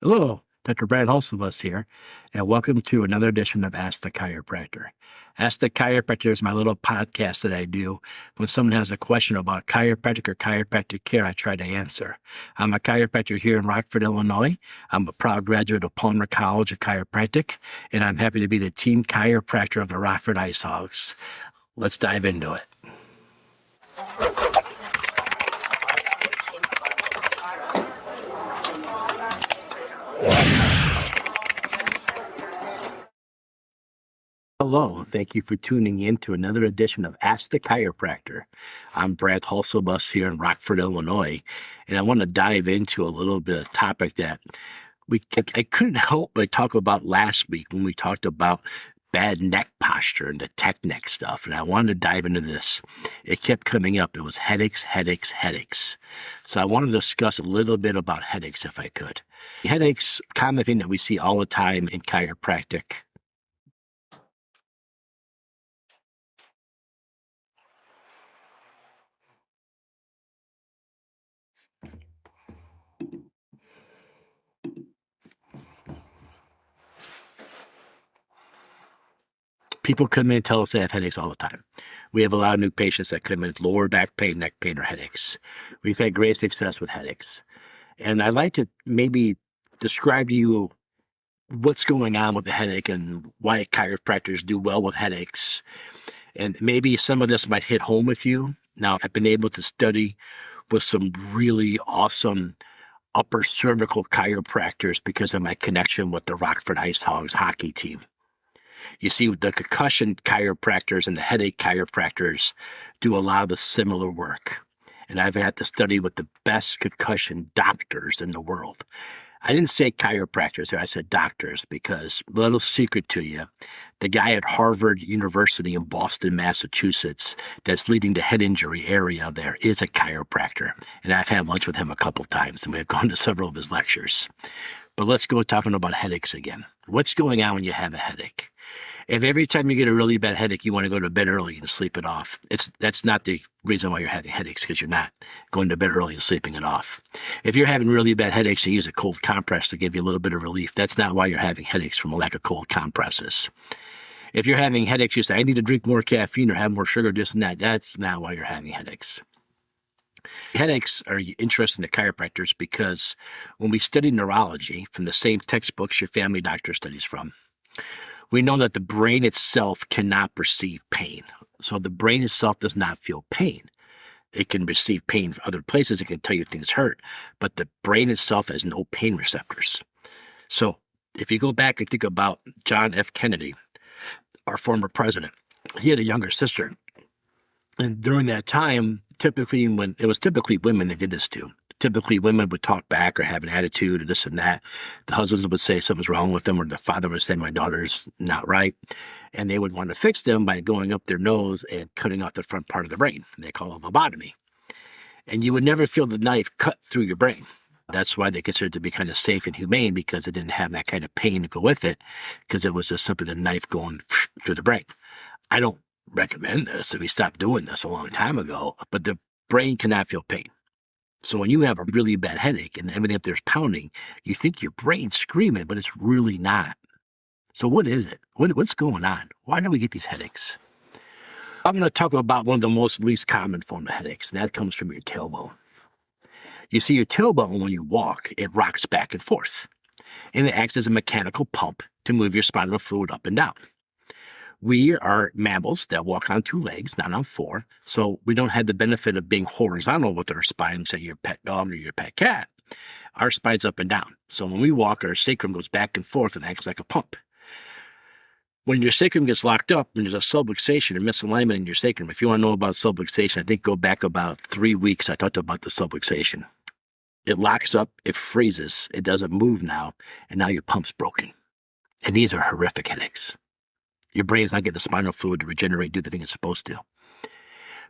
Hello, Dr. Brant Hulsebus here, and welcome to another edition of Ask the Chiropractor. Ask the Chiropractor is my little podcast that I do. When someone has a question about chiropractic or chiropractic care, I try to answer. I'm a chiropractor here in Rockford, Illinois. I'm a proud graduate of Palmer College of Chiropractic, and I'm happy to be the team chiropractor of the Rockford Ice Hogs. Let's dive into it. Hello, thank you for tuning in to another edition of Ask the Chiropractor. I'm Brant Hulsebus here in Rockford, Illinois, and I want to dive into a little bit of topic that I couldn't help but talk about last week when we talked about bad neck posture and the tech neck stuff, and I wanted to dive into this. It kept coming up. It was headaches. So I want to discuss a little bit about headaches if I could. Headaches, common thing that we see all the time in chiropractic. People come in and tell us they have headaches all the time. We have a lot of new patients that come in with lower back pain, neck pain, or headaches. We've had great success with headaches. And I'd like to maybe describe to you what's going on with the headache and why chiropractors do well with headaches. And maybe some of this might hit home with you. Now, I've been able to study with some really awesome upper cervical chiropractors because of my connection with the Rockford Ice Hogs hockey team. You see, the concussion chiropractors and the headache chiropractors do a lot of the similar work. And I've had to study with the best concussion doctors in the world. I didn't say chiropractors there, I said doctors, because little secret to you, the guy at Harvard University in Boston, Massachusetts, that's leading the head injury area there is a chiropractor. And I've had lunch with him a couple times, and we've gone to several of his lectures. But let's go talking about headaches again. What's going on when you have a headache? If every time you get a really bad headache, you want to go to bed early and sleep it off, that's not the reason why you're having headaches, because you're not going to bed early and sleeping it off. If you're having really bad headaches, you use a cold compress to give you a little bit of relief. That's not why you're having headaches from a lack of cold compresses. If you're having headaches, you say, I need to drink more caffeine or have more sugar, this and that. That's not why you're having headaches. Headaches are interesting to chiropractors because when we study neurology from the same textbooks your family doctor studies from, we know that the brain itself cannot perceive pain. So the brain itself does not feel pain. It can receive pain from other places. It can tell you things hurt, but the brain itself has no pain receptors. So if you go back and think about John F. Kennedy, our former president, he had a younger sister. And during that time, typically women they did this to. Typically, women would talk back or have an attitude or this and that. The husbands would say something's wrong with them, or the father would say, my daughter's not right. And they would want to fix them by going up their nose and cutting off the front part of the brain. They call it lobotomy. And you would never feel the knife cut through your brain. That's why they considered it to be kind of safe and humane, because it didn't have that kind of pain to go with it, because it was just simply the knife going through the brain. I don't recommend this. We stopped doing this a long time ago, but the brain cannot feel pain. So when you have a really bad headache and everything up there's pounding, you think your brain's screaming, but it's really not. So what is it? What's going on? Why do we get these headaches? I'm going to talk about one of the least common form of headaches, and that comes from your tailbone. You see, your tailbone, when you walk, it rocks back and forth, and it acts as a mechanical pump to move your spinal fluid up and down. We are mammals that walk on two legs, not on four, so we don't have the benefit of being horizontal with our spine, say your pet dog or your pet cat. Our spine's up and down. So when we walk, our sacrum goes back and forth and acts like a pump. When your sacrum gets locked up, and there's a subluxation or misalignment in your sacrum, if you want to know about subluxation, I think go back about 3 weeks, I talked about the subluxation. It locks up, it freezes, it doesn't move now, and now your pump's broken. And these are horrific headaches. Your brain's not getting the spinal fluid to regenerate, do the thing it's supposed to.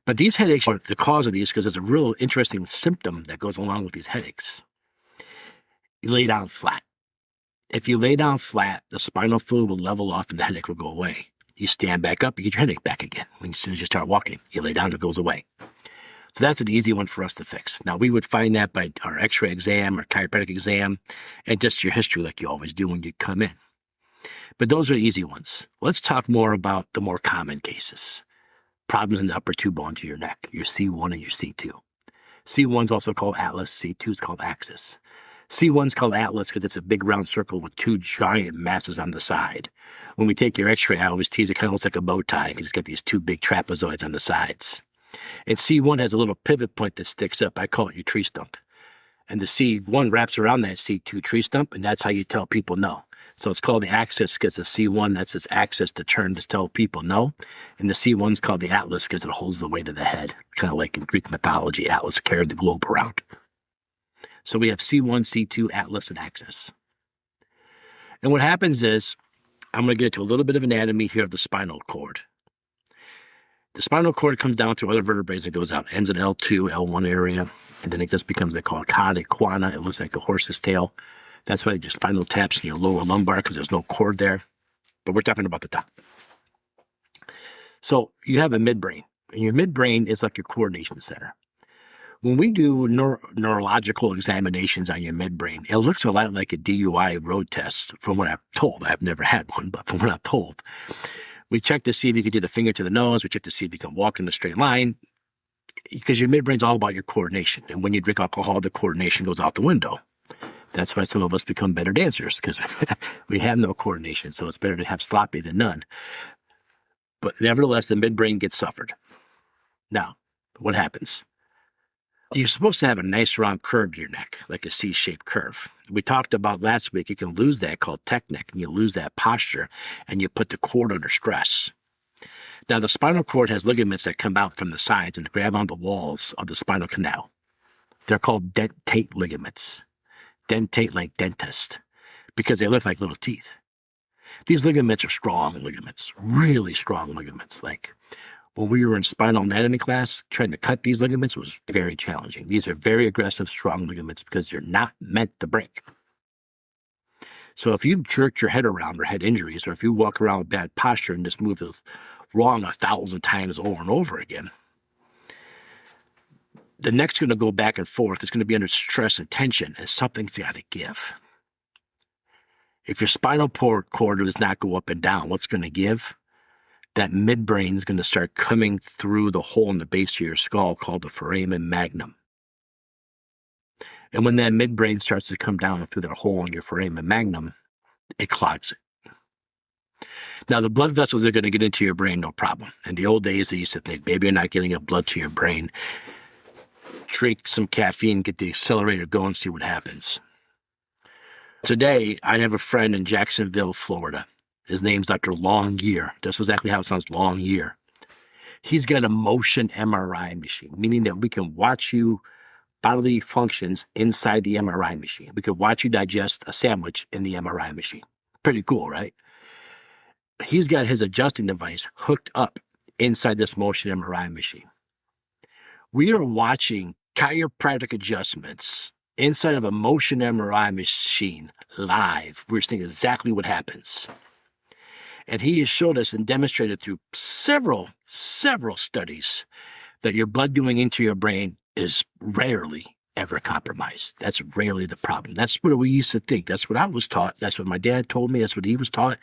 But these headaches are the cause of these because there's a real interesting symptom that goes along with these headaches. You lay down flat. If you lay down flat, the spinal fluid will level off and the headache will go away. You stand back up, you get your headache back again. As soon as you start walking, you lay down, it goes away. So that's an easy one for us to fix. Now, we would find that by our x-ray exam or chiropractic exam and just your history like you always do when you come in. But those are the easy ones. Let's talk more about the more common cases. Problems in the upper two bones of your neck, your C1 and your C2. C1 is also called atlas, C2 is called axis. C1 is called atlas because it's a big round circle with two giant masses on the side. When we take your x-ray, I always tease it kind of looks like a bow tie. You just got these two big trapezoids on the sides. And C1 has a little pivot point that sticks up. I call it your tree stump. And the C1 wraps around that C2 tree stump, and that's how you tell people no. So it's called the axis because the C1, that's its axis to turn to tell people no. And the C1 is called the atlas because it holds the weight of the head. Kind of like in Greek mythology, Atlas carried the globe around. So we have C1, C2, atlas, and axis. And what happens is, I'm going to get into a little bit of anatomy here of the spinal cord. The spinal cord comes down through other vertebrae and goes out, ends at L2, L1 area, and then it just becomes, they call it quana. It looks like a horse's tail. That's why they just spinal taps in your lower lumbar because there's no cord there. But we're talking about the top. So you have a midbrain, and your midbrain is like your coordination center. When we do neurological examinations on your midbrain, it looks a lot like a DUI road test from what I'm told. I've never had one, but from what I'm told. We check to see if you can do the finger to the nose. We check to see if you can walk in a straight line because your midbrain's all about your coordination. And when you drink alcohol, the coordination goes out the window. That's why some of us become better dancers because we have no coordination. So it's better to have sloppy than none. But nevertheless, the midbrain gets suffered. Now, what happens? You're supposed to have a nice round curve to your neck, like a C-shaped curve. We talked about last week, you can lose that called tech neck, and you lose that posture, and you put the cord under stress. Now, the spinal cord has ligaments that come out from the sides and grab on the walls of the spinal canal. They're called dentate ligaments. Dentate like dentist, because they look like little teeth. These ligaments are strong ligaments, really strong ligaments. Like when we were in spinal anatomy class, trying to cut these ligaments was very challenging. These are very aggressive, strong ligaments because they're not meant to break. So if you've jerked your head around or had injuries, or if you walk around with bad posture and just move it wrong 1,000 times over and over again, the neck's going to go back and forth. It's going to be under stress and tension, and something's got to give. If your spinal cord does not go up and down, what's going to give? That midbrain is going to start coming through the hole in the base of your skull called the foramen magnum. And when that midbrain starts to come down through that hole in your foramen magnum, it clogs it. Now, the blood vessels are going to get into your brain, no problem. In the old days, they used to think, maybe you're not getting enough blood to your brain. Drink some caffeine, get the accelerator going, see what happens. Today, I have a friend in Jacksonville, Florida. His name's Dr. Longyear. That's exactly how it sounds, Longyear. He's got a motion MRI machine, meaning that we can watch you bodily functions inside the MRI machine. We could watch you digest a sandwich in the MRI machine. Pretty cool, right? He's got his adjusting device hooked up inside this motion MRI machine. We are watching chiropractic adjustments inside of a motion MRI machine live. We're seeing exactly what happens. And he has showed us and demonstrated through several studies that your blood going into your brain is rarely ever compromised. That's rarely the problem. That's what we used to think. That's what I was taught. That's what my dad told me. That's what he was taught.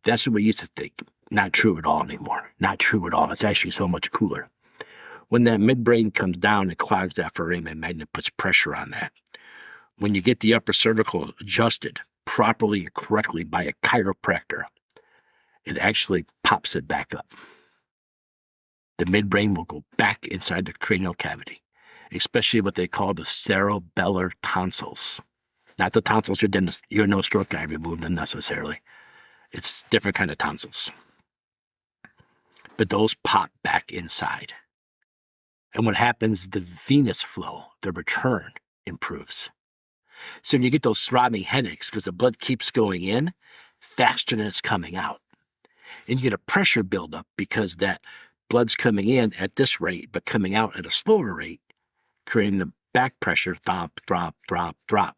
That's what we used to think. Not true at all anymore. Not true at all. It's actually so much cooler. When that midbrain comes down, it clogs that foramen magnum, puts pressure on that. When you get the upper cervical adjusted properly and correctly by a chiropractor, it actually pops it back up. The midbrain will go back inside the cranial cavity, especially what they call the cerebellar tonsils. Not the tonsils your nose stroke guy removed them necessarily. It's different kind of tonsils. But those pop back inside. And what happens, the venous flow, the return improves. So when you get those throbbing headaches, because the blood keeps going in faster than it's coming out. And you get a pressure buildup because that blood's coming in at this rate, but coming out at a slower rate, creating the back pressure, throb, throb, throb, throb.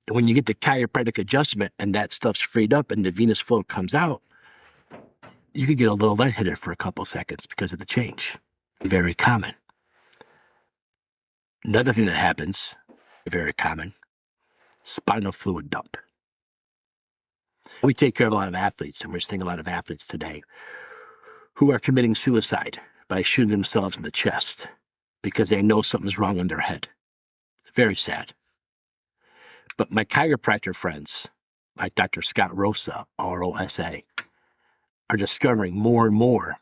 And when you get the chiropractic adjustment and that stuff's freed up and the venous flow comes out, you could get a little lightheaded for a couple seconds because of the change. Very common. Another thing that happens, very common, spinal fluid dump. We take care of a lot of athletes, and we're seeing a lot of athletes today who are committing suicide by shooting themselves in the chest because they know something's wrong in their head. Very sad. But my chiropractor friends, like Dr. Scott Rosa, R-O-S-A, are discovering more and more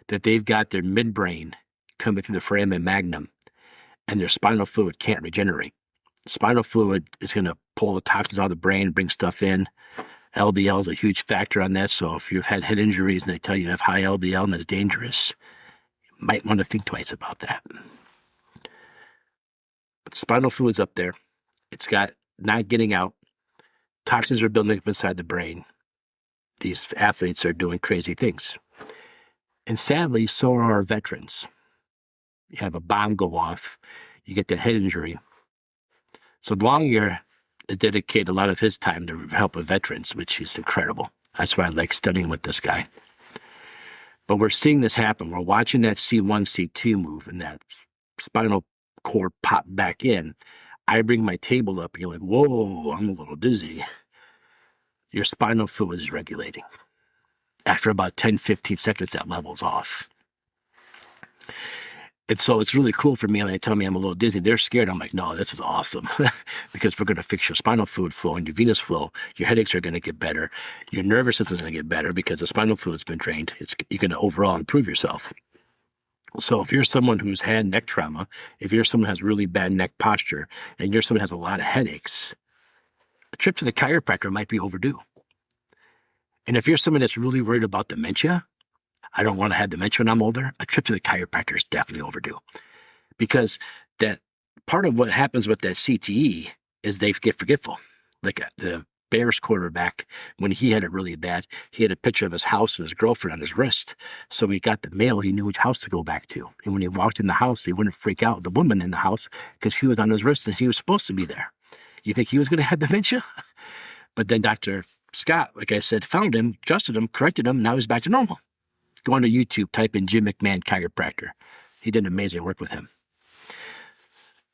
that they've got their midbrain coming through the foramen magnum and their spinal fluid can't regenerate. Spinal fluid is going to pull the toxins out of the brain, bring stuff in. LDL is a huge factor on that. So if you've had head injuries and they tell you have high LDL and it's dangerous, you might want to think twice about that. But spinal fluid's up there. It's got not getting out. Toxins are building up inside the brain. These athletes are doing crazy things. And sadly, so are our veterans. You have a bomb go off, you get the head injury. So Longyear has dedicated a lot of his time to help with veterans, which is incredible. That's why I like studying with this guy. But we're seeing this happen. We're watching that C1, C2 move and that spinal cord pop back in. I bring my table up and you're like, whoa, I'm a little dizzy. Your spinal fluid is regulating. After about 10, 15 seconds, that level's off. And so it's really cool for me when they tell me I'm a little dizzy. They're scared. I'm like, no, this is awesome because we're going to fix your spinal fluid flow and your venous flow. Your headaches are going to get better. Your nervous system is going to get better because the spinal fluid's been drained. You're going to overall improve yourself. So if you're someone who's had neck trauma, if you're someone who has really bad neck posture, and you're someone who has a lot of headaches, a trip to the chiropractor might be overdue. And if you're someone that's really worried about dementia, I don't want to have dementia when I'm older, a trip to the chiropractor is definitely overdue. Because that part of what happens with that CTE is they get forgetful. Like the Bears quarterback, when he had it really bad, he had a picture of his house and his girlfriend on his wrist. So he got the mail, he knew which house to go back to. And when he walked in the house, he wouldn't freak out the woman in the house because she was on his wrist and he was supposed to be there. You think he was going to have dementia? But then Dr. Scott, like I said, found him, adjusted him, corrected him, now he's back to normal. Go on to YouTube, type in Jim McMahon chiropractor. He did amazing work with him.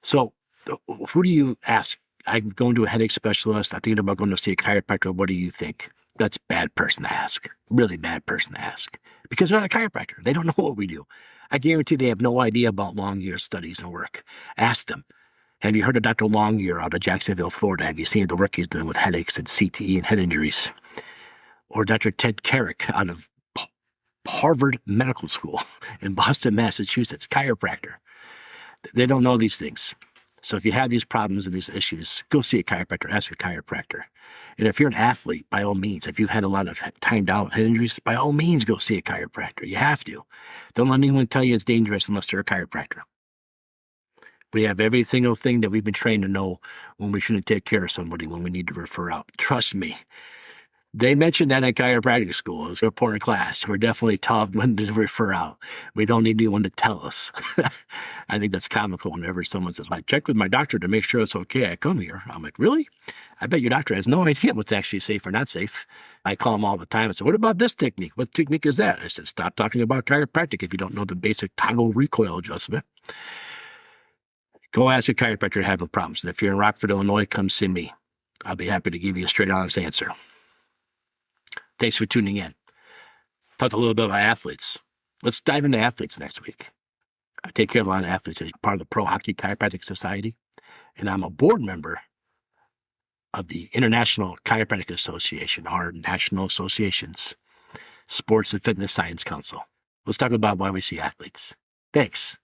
So who do you ask? I'm going to a headache specialist. I'm thinking about going to see a chiropractor. What do you think? That's a bad person to ask. Really bad person to ask. Because they're not a chiropractor. They don't know what we do. I guarantee they have no idea about Longyear studies and work. Ask them. Have you heard of Dr. Longyear out of Jacksonville, Florida? Have you seen the work he's doing with headaches and CTE and head injuries? Or Dr. Ted Carrick out of Harvard Medical School in Boston, Massachusetts, chiropractor. They don't know these things. So if you have these problems and these issues, go see a chiropractor, ask a chiropractor. And if you're an athlete, by all means, if you've had a lot of timed out head injuries, by all means, go see a chiropractor. You have to. Don't let anyone tell you it's dangerous unless they're a chiropractor. We have every single thing that we've been trained to know when we shouldn't take care of somebody, when we need to refer out. Trust me. They mentioned that at chiropractic school. It's an important class. We're definitely taught when to refer out. We don't need anyone to tell us. I think that's comical whenever someone says, I checked with my doctor to make sure it's okay. I come here. I'm like, really? I bet your doctor has no idea what's actually safe or not safe. I call them all the time and say, what about this technique? What technique is that? I said, stop talking about chiropractic if you don't know the basic toggle recoil adjustment. Go ask a chiropractor having problems. And if you're in Rockford, Illinois, come see me. I'll be happy to give you a straight honest answer. Thanks for tuning in. Talked a little bit about athletes. Let's dive into athletes next week. I take care of a lot of athletes. I'm part of the Pro Hockey Chiropractic Society, and I'm a board member of the International Chiropractic Association, our national associations, Sports and Fitness Science Council. Let's talk about why we see athletes. Thanks.